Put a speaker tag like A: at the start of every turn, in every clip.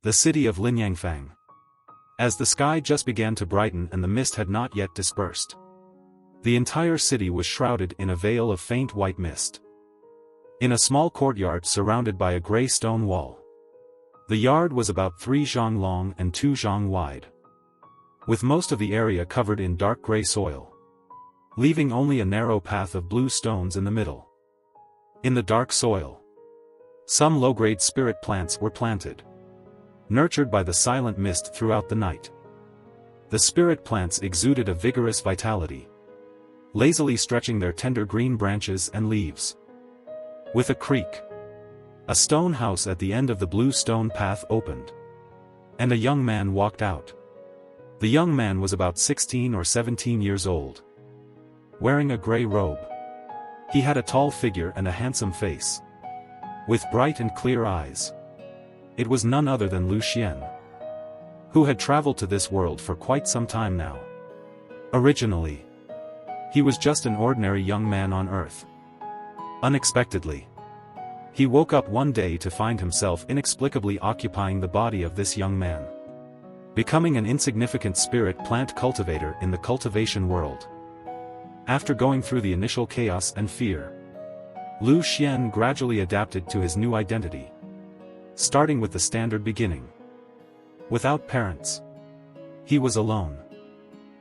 A: The city of Linyangfang. As the sky just began to brighten and the mist had not yet dispersed, the entire city was shrouded in a veil of faint white mist. In a small courtyard surrounded by a grey stone wall. The yard was about 3 zhang long and 2 zhang wide, with most of the area covered in dark grey soil, leaving only a narrow path of blue stones in the middle. In the dark soil, some low-grade spirit plants were planted, nurtured by the silent mist throughout the night. The spirit plants exuded a vigorous vitality, lazily stretching their tender green branches and leaves. With a creak, a stone house at the end of the blue stone path opened, and a young man walked out. The young man was about 16 or 17 years old, wearing a grey robe. He had a tall figure and a handsome face, with bright and clear eyes. It was none other than Lan Xuan, who had traveled to this world for quite some time now. Originally, he was just an ordinary young man on Earth. Unexpectedly, he woke up one day to find himself inexplicably occupying the body of this young man, becoming an insignificant spirit plant cultivator in the cultivation world. After going through the initial chaos and fear, Lan Xuan gradually adapted to his new identity, starting with the standard beginning. Without parents, he was alone,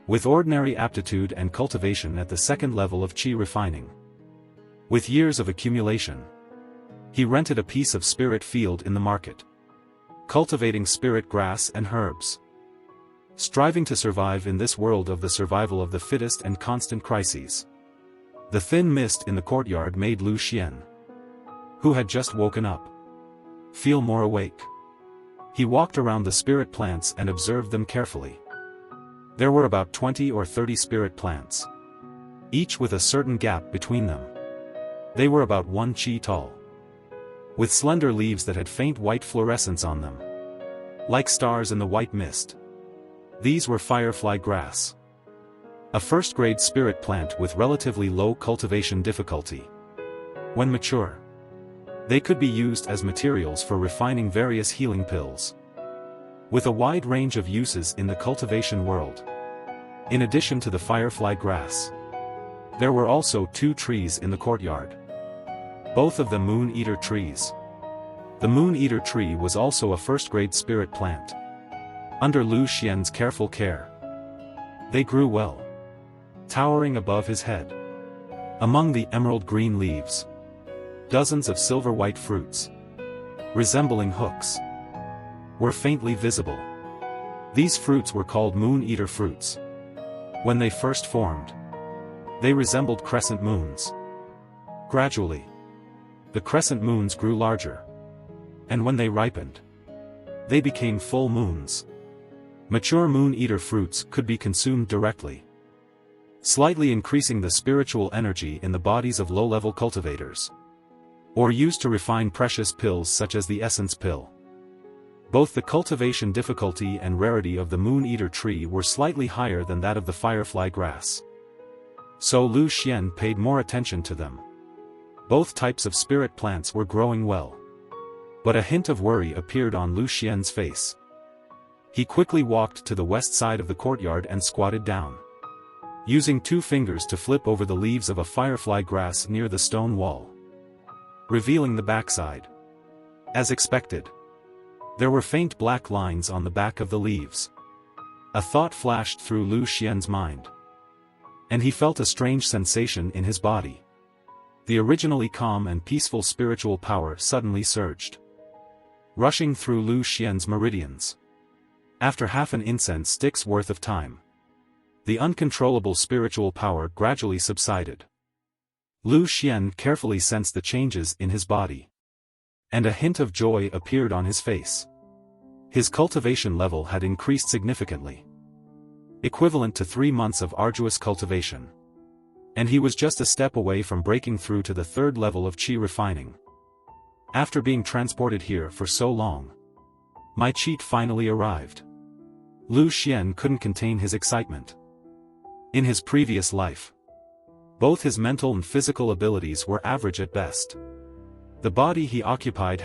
A: with ordinary aptitude and cultivation at the second level of qi refining. With years of accumulation, he rented a piece of spirit field in the market, cultivating spirit grass and herbs, striving to survive in this world of the survival of the fittest and constant crises. The thin mist in the courtyard made Lan Xuan, who had just woken up, feel more awake. He walked around the spirit plants and observed them carefully. There were about 20 or 30 spirit plants, each with a certain gap between them. They were about 1 qi tall, with slender leaves that had faint white fluorescence on them, like stars in the white mist. These were firefly grass, a first-grade spirit plant with relatively low cultivation difficulty. When mature, they could be used as materials for refining various healing pills, with a wide range of uses in the cultivation world. In addition to the firefly grass, there were also 2 trees in the courtyard, both of them moon-eater trees. The moon-eater tree was also a first-grade spirit plant. Under Lan Xuan's careful care, they grew well, towering above his head. Among the emerald green leaves, dozens of silver-white fruits, resembling hooks, were faintly visible. These fruits were called moon-eater fruits. When they first formed, they resembled crescent moons. Gradually, the crescent moons grew larger, and when they ripened, they became full moons. Mature moon-eater fruits could be consumed directly, slightly increasing the spiritual energy in the bodies of low-level cultivators, or used to refine precious pills such as the essence pill. Both the cultivation difficulty and rarity of the moon-eater tree were slightly higher than that of the firefly grass, so Lan Xuan paid more attention to them. Both types of spirit plants were growing well, but a hint of worry appeared on Lan Xuan's face. He quickly walked to the west side of the courtyard and squatted down, using 2 fingers to flip over the leaves of a firefly grass near the stone wall, revealing the backside. As expected, there were faint black lines on the back of the leaves. A thought flashed through Lan Xuan's mind, and he felt a strange sensation in his body. The originally calm and peaceful spiritual power suddenly surged, rushing through Lan Xuan's meridians. After half an incense stick's worth of time, the uncontrollable spiritual power gradually subsided. Lan Xuan carefully sensed the changes in his body, and a hint of joy appeared on his face. His cultivation level had increased significantly, equivalent to 3 months of arduous cultivation, and he was just a step away from breaking through to the 3rd level of qi refining. After being transported here for so long, my cheat finally arrived. Lan Xuan couldn't contain his excitement. In his previous life, both his mental and physical abilities were average at best. The body he occupied had